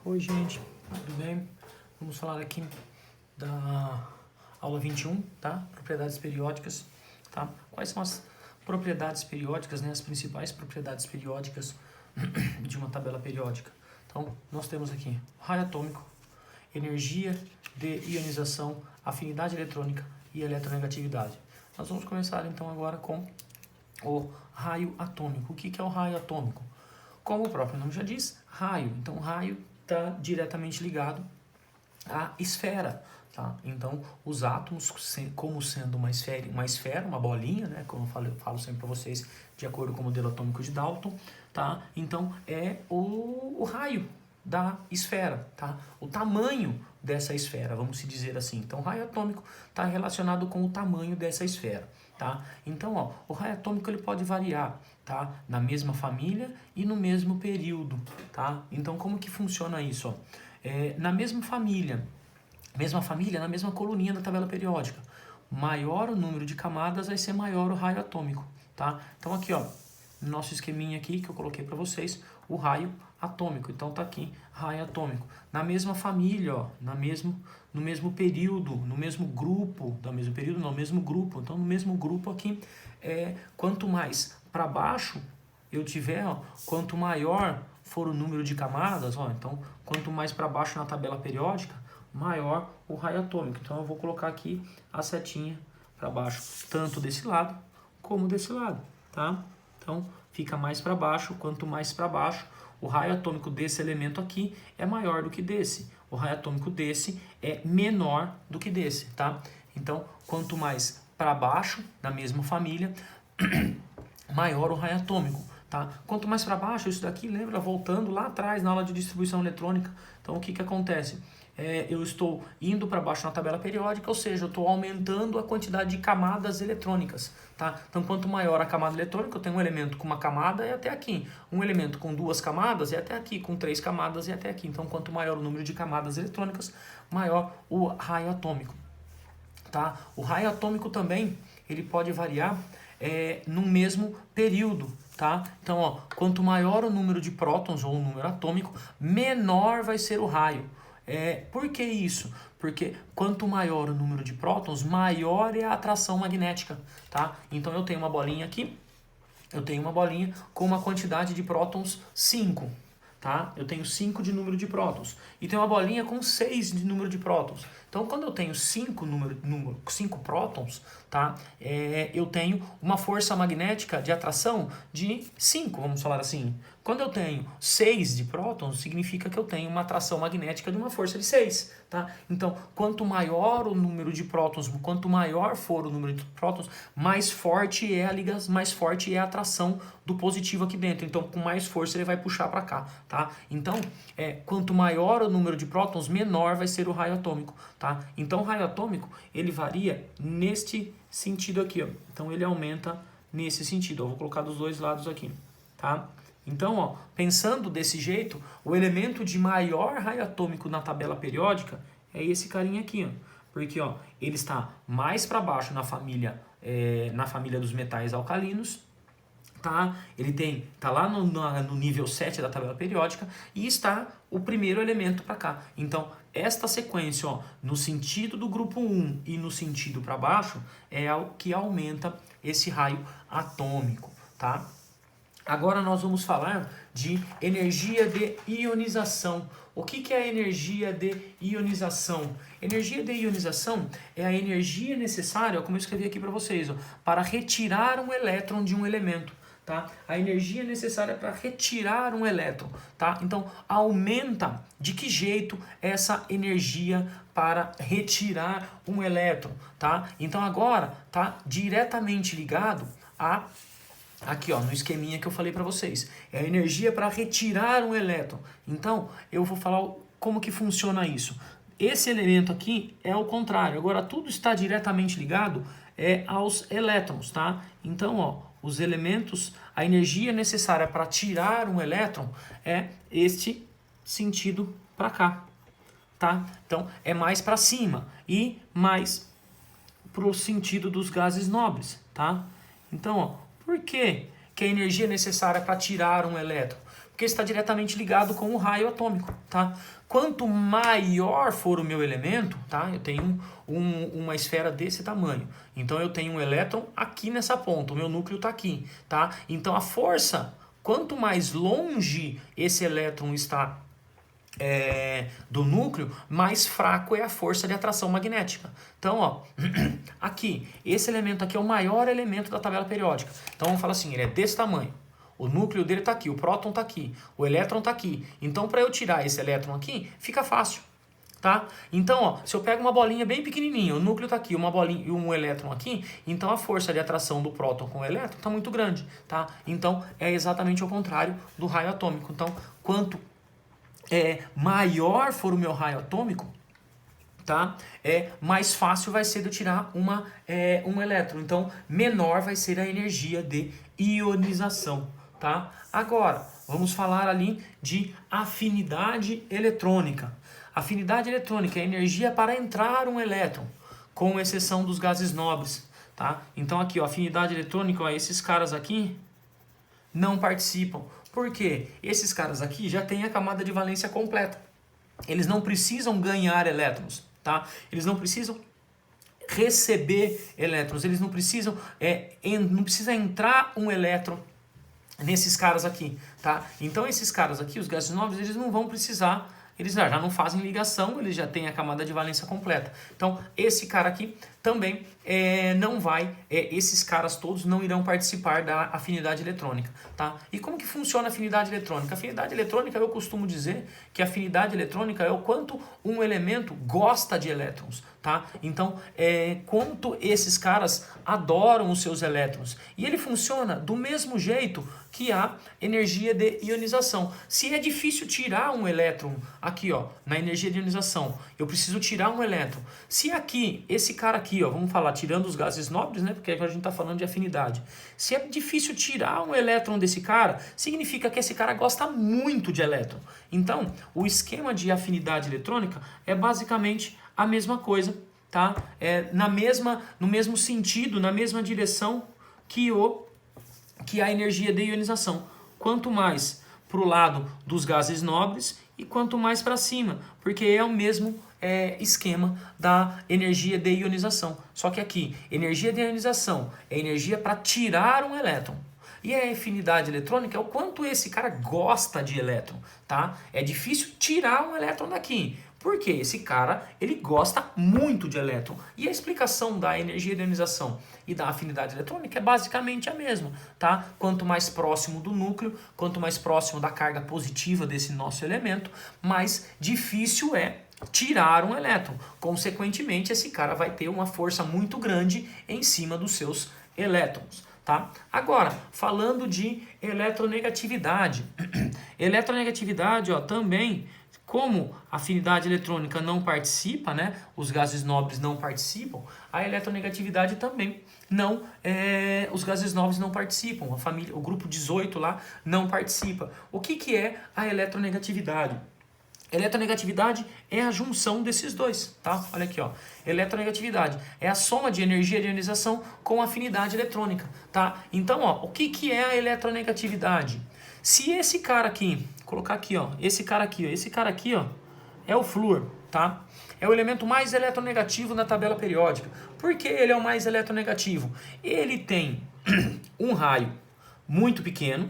Oi, gente, tudo bem? Vamos falar aqui da aula 21, tá? Propriedades periódicas, tá? Quais são as propriedades periódicas, né? As principais propriedades periódicas de uma tabela periódica. Então, nós temos aqui raio atômico, energia de ionização, afinidade eletrônica e eletronegatividade. Nós vamos começar então agora com o raio atômico. O que é o raio atômico? Como o próprio nome já diz, raio. Então, raio está diretamente ligado à esfera, tá? Então, os átomos, como sendo uma esfera, uma bolinha, né? Como eu falo sempre para vocês, de acordo com o modelo atômico de Dalton, tá? Então, é o raio da esfera, tá? O tamanho dessa esfera, vamos se dizer assim. Então, o raio atômico está relacionado com o tamanho dessa esfera, tá? Então, ó, o raio atômico ele pode variar, tá? Na mesma família e no mesmo período, tá? Então, como que funciona isso, ó? Na mesma família, na mesma coluninha da tabela periódica, maior o número de camadas vai ser maior o raio atômico, tá? Então, aqui, ó, no nosso esqueminha aqui que eu coloquei para vocês, o raio atômico. Então tá aqui, raio atômico. Na mesma família, ó, no mesmo período, no mesmo grupo, no mesmo grupo. Então no mesmo grupo aqui, quanto mais para baixo eu tiver, ó, quanto maior for o número de camadas, ó, então quanto mais para baixo na tabela periódica, maior o raio atômico. Então eu vou colocar aqui a setinha para baixo, tanto desse lado como desse lado, tá? Então fica mais para baixo, quanto mais para baixo, o raio atômico desse elemento aqui é maior do que desse. O raio atômico desse é menor do que desse, tá? Então, quanto mais para baixo, na mesma família, maior o raio atômico, tá? Quanto mais para baixo, isso daqui, lembra, voltando lá atrás na aula de distribuição eletrônica. Então, o que acontece? Eu estou indo para baixo na tabela periódica, ou seja, eu estou aumentando a quantidade de camadas eletrônicas, tá? Então, quanto maior a camada eletrônica, eu tenho um elemento com uma camada, é até aqui. Um elemento com duas camadas, é até aqui. Com três camadas, é até aqui. Então, quanto maior o número de camadas eletrônicas, maior o raio atômico, tá? O raio atômico também, ele pode variar no mesmo período, tá? Então, ó, quanto maior o número de prótons ou o número atômico, menor vai ser o raio. Por que isso? Porque quanto maior o número de prótons, maior é a atração magnética, tá? Então eu tenho uma bolinha aqui, com uma quantidade de prótons 5, tá? Eu tenho 5 de número de prótons. E tem uma bolinha com 6 de número de prótons. Então, quando eu tenho 5 prótons, tá? Eu tenho uma força magnética de atração de 5, vamos falar assim. Quando eu tenho 6 de prótons, significa que eu tenho uma atração magnética de uma força de 6, tá? Então, quanto maior o número de prótons, quanto maior for o número de prótons, mais forte é a ligação, mais forte é a atração do positivo aqui dentro. Então, com mais força ele vai puxar para cá, tá? Então, quanto maior o número de prótons, menor vai ser o raio atômico, tá? Então, o raio atômico, ele varia neste sentido aqui, ó. Então, ele aumenta nesse sentido. Eu vou colocar dos dois lados aqui, tá? Então, ó, pensando desse jeito, o elemento de maior raio atômico na tabela periódica é esse carinha aqui, ó. Porque, ó, ele está mais para baixo na família dos metais alcalinos, tá? Ele tá lá no nível 7 da tabela periódica e está o primeiro elemento para cá. Então, esta sequência, ó, no sentido do grupo 1 e no sentido para baixo, é o que aumenta esse raio atômico, tá? Agora nós vamos falar de energia de ionização. O que é a energia de ionização? Energia de ionização é a energia necessária, como eu escrevi aqui para vocês, ó, para retirar um elétron de um elemento. Tá? A energia necessária para retirar um elétron, tá? Então, aumenta de que jeito essa energia para retirar um elétron, tá? Então, agora tá diretamente ligado a aqui, ó, no esqueminha que eu falei para vocês. É a energia para retirar um elétron. Então, eu vou falar como que funciona isso. Esse elemento aqui é o contrário. Agora, tudo está diretamente ligado aos elétrons, tá? Então, ó, os elementos, a energia necessária para tirar um elétron é este sentido para cá, tá? Então, é mais para cima e mais para o sentido dos gases nobres, tá? Então, ó, por que a energia necessária para tirar um elétron? Porque está diretamente ligado com o raio atômico, tá? Quanto maior for o meu elemento, tá? Eu tenho uma esfera desse tamanho. Então eu tenho um elétron aqui nessa ponta, o meu núcleo está aqui, tá? Então a força, quanto mais longe esse elétron está do núcleo, mais fraco é a força de atração magnética. Então, ó, aqui, esse elemento aqui é o maior elemento da tabela periódica. Então vamos falar assim, ele é desse tamanho. O núcleo dele está aqui, o próton está aqui, o elétron está aqui. Então, para eu tirar esse elétron aqui, fica fácil, tá? Então, ó, se eu pego uma bolinha bem pequenininha, o núcleo está aqui, uma bolinha e um elétron aqui, então a força de atração do próton com o elétron está muito grande, tá? Então, é exatamente o contrário do raio atômico. Então, quanto maior for o meu raio atômico, tá? Mais fácil vai ser de eu tirar um elétron. Então, menor vai ser a energia de ionização, tá? Agora, vamos falar ali de afinidade eletrônica. Afinidade eletrônica é a energia para entrar um elétron, com exceção dos gases nobres, tá? Então, aqui, ó, afinidade eletrônica, ó, esses caras aqui não participam. Por quê? Esses caras aqui já têm a camada de valência completa. Eles não precisam ganhar elétrons, tá? Eles não precisam receber elétrons, eles não precisam, não precisa entrar um elétron nesses caras aqui, tá? Então esses caras aqui, os gases nobres, eles não vão precisar, eles já não fazem ligação, eles já têm a camada de valência completa. Então esse cara aqui também não vai, esses caras todos não irão participar da afinidade eletrônica, tá? E como que funciona a afinidade eletrônica? A afinidade eletrônica, eu costumo dizer que a afinidade eletrônica é o quanto um elemento gosta de elétrons, tá? Então, quanto esses caras adoram os seus elétrons. E ele funciona do mesmo jeito que a energia de ionização. Se é difícil tirar um elétron, aqui ó, na energia de ionização, eu preciso tirar um elétron. Se aqui, esse cara aqui, ó, vamos falar, tirando os gases nobres, né, porque a gente está falando de afinidade. Se é difícil tirar um elétron desse cara, significa que esse cara gosta muito de elétron. Então, o esquema de afinidade eletrônica é basicamente a mesma coisa, tá? No mesmo sentido, na mesma direção que a energia de ionização. Quanto mais para o lado dos gases nobres e quanto mais para cima, porque é o mesmo esquema da energia de ionização. Só que aqui, energia de ionização é energia para tirar um elétron. E a afinidade eletrônica é o quanto esse cara gosta de elétron, tá? É difícil tirar um elétron daqui. Porque esse cara, ele gosta muito de elétron. E a explicação da energia de ionização e da afinidade eletrônica é basicamente a mesma, tá? Quanto mais próximo do núcleo, quanto mais próximo da carga positiva desse nosso elemento, mais difícil é tirar um elétron. Consequentemente, esse cara vai ter uma força muito grande em cima dos seus elétrons, tá? Agora, falando de eletronegatividade. Eletronegatividade, ó, também, como a afinidade eletrônica não participa, né? Os gases nobres não participam, a eletronegatividade também não, os gases nobres não participam, o grupo 18 lá não participa. O que é a eletronegatividade? Eletronegatividade é a junção desses dois, tá? Olha aqui, ó. Eletronegatividade é a soma de energia de ionização com afinidade eletrônica, tá? Então, ó, o que é a eletronegatividade? Se esse cara aqui, colocar aqui, ó, esse cara aqui, ó, é o flúor, tá? É o elemento mais eletronegativo na tabela periódica. Por que ele é o mais eletronegativo? Ele tem um raio muito pequeno,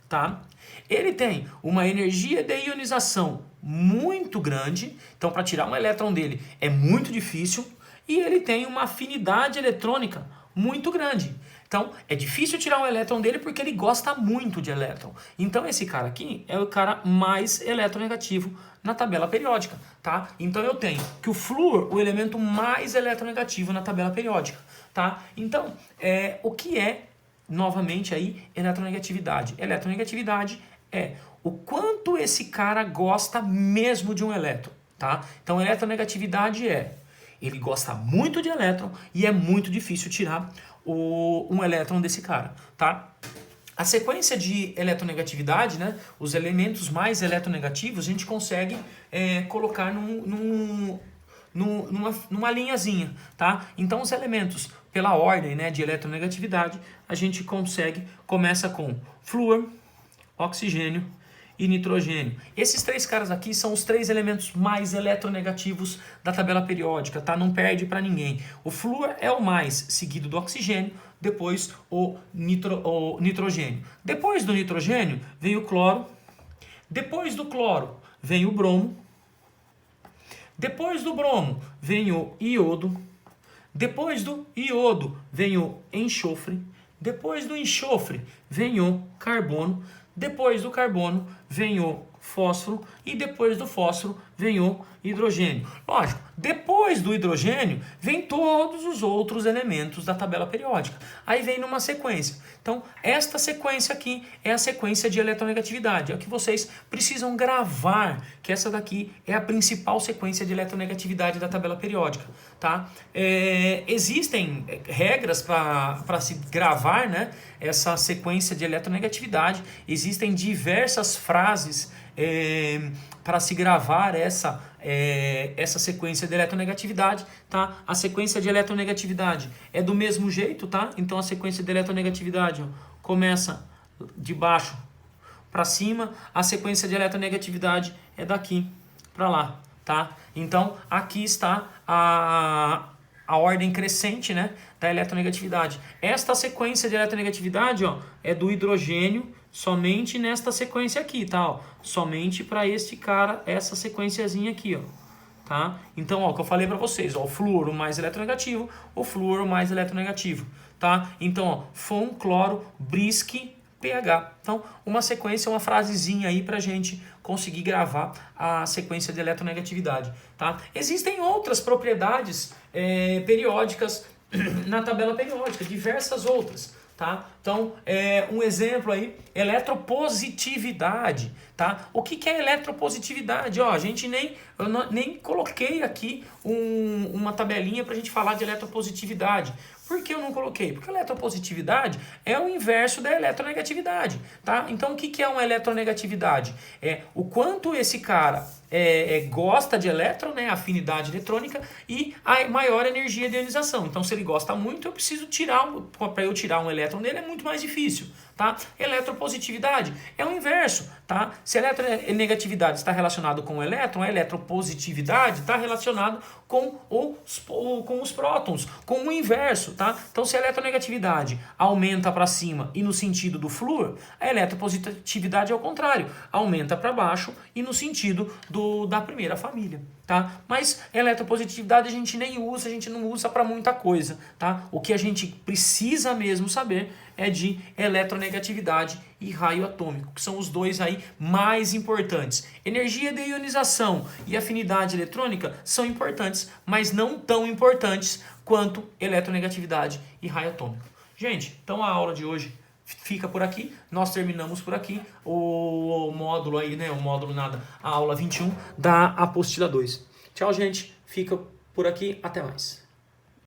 tá? Ele tem uma energia de ionização muito grande, então para tirar um elétron dele é muito difícil, e ele tem uma afinidade eletrônica muito grande. Então é difícil tirar um elétron dele porque ele gosta muito de elétron. Então esse cara aqui é o cara mais eletronegativo na tabela periódica, tá? Então eu tenho que o flúor, o elemento mais eletronegativo na tabela periódica, tá? Então, o que é, novamente aí, eletronegatividade? Eletronegatividade é o quanto esse cara gosta mesmo de um elétron, tá? Então, eletronegatividade ele gosta muito de elétron e é muito difícil tirar um elétron desse cara, tá? A sequência de eletronegatividade, né, os elementos mais eletronegativos, a gente consegue colocar numa linhazinha, tá? Então, os elementos, pela ordem, né, de eletronegatividade, a gente começa com flúor, oxigênio, e nitrogênio. Esses três caras aqui são os três elementos mais eletronegativos da tabela periódica, tá? Não perde para ninguém. O flúor é o mais, seguido do oxigênio, depois o nitrogênio. Depois do nitrogênio vem o cloro, depois do cloro vem o bromo, depois do bromo vem o iodo, depois do iodo vem o enxofre, depois do enxofre vem o carbono, depois do carbono vem o fósforo e depois do fósforo vem o hidrogênio. Lógico, depois do hidrogênio vem todos os outros elementos da tabela periódica. Aí vem numa sequência. Então, esta sequência aqui é a sequência de eletronegatividade. É o que vocês precisam gravar, que essa daqui é a principal sequência de eletronegatividade da tabela periódica. Tá? Existem regras para se gravar, né, essa sequência de eletronegatividade. Existem diversas frases para se gravar essa sequência de eletronegatividade, tá? A sequência de eletronegatividade é do mesmo jeito, tá? Então a sequência de eletronegatividade, ó, começa de baixo para cima, a sequência de eletronegatividade é daqui para lá, tá? Então aqui está a ordem crescente, né, da eletronegatividade. Esta sequência de eletronegatividade, ó, é do hidrogênio somente nesta sequência aqui, tá? Ó, somente para este cara, essa sequenciazinha aqui, ó, tá? Então, ó, o que eu falei para vocês, ó, o flúoro mais eletronegativo, o flúoro mais eletronegativo, tá? Então, ó, FON, cloro, brisque, pH. Então, uma sequência, uma frasezinha aí pra gente conseguir gravar a sequência de eletronegatividade, tá? Existem outras propriedades periódicas na tabela periódica, diversas outras, tá? Então, um exemplo aí, eletropositividade, tá? O que é eletropositividade? Ó, a gente nem coloquei aqui uma tabelinha pra gente falar de eletropositividade. Por que eu não coloquei? Porque a eletropositividade é o inverso da eletronegatividade, tá? Então, o que é uma eletronegatividade? É o quanto esse cara gosta de elétron, né, afinidade eletrônica, e a maior energia de ionização. Então, se ele gosta muito, eu preciso para eu tirar um elétron dele é muito mais difícil, tá? Eletropositividade é o inverso, tá? Se a eletronegatividade está relacionado com o elétron, a eletropositividade está relacionado com os prótons, com o inverso, tá? Então, se a eletronegatividade aumenta para cima e no sentido do flúor, a eletropositividade é o contrário, aumenta para baixo e no sentido da primeira família, tá? Mas eletropositividade a gente nem usa, a gente não usa para muita coisa, tá? O que a gente precisa mesmo saber é de eletronegatividade e raio atômico, que são os dois aí mais importantes. Energia de ionização e afinidade eletrônica são importantes, mas não tão importantes quanto eletronegatividade e raio atômico. Gente, então a aula de hoje fica por aqui, nós terminamos por aqui o módulo aí, né, a aula 21 da apostila 2. Tchau, gente, fica por aqui, até mais.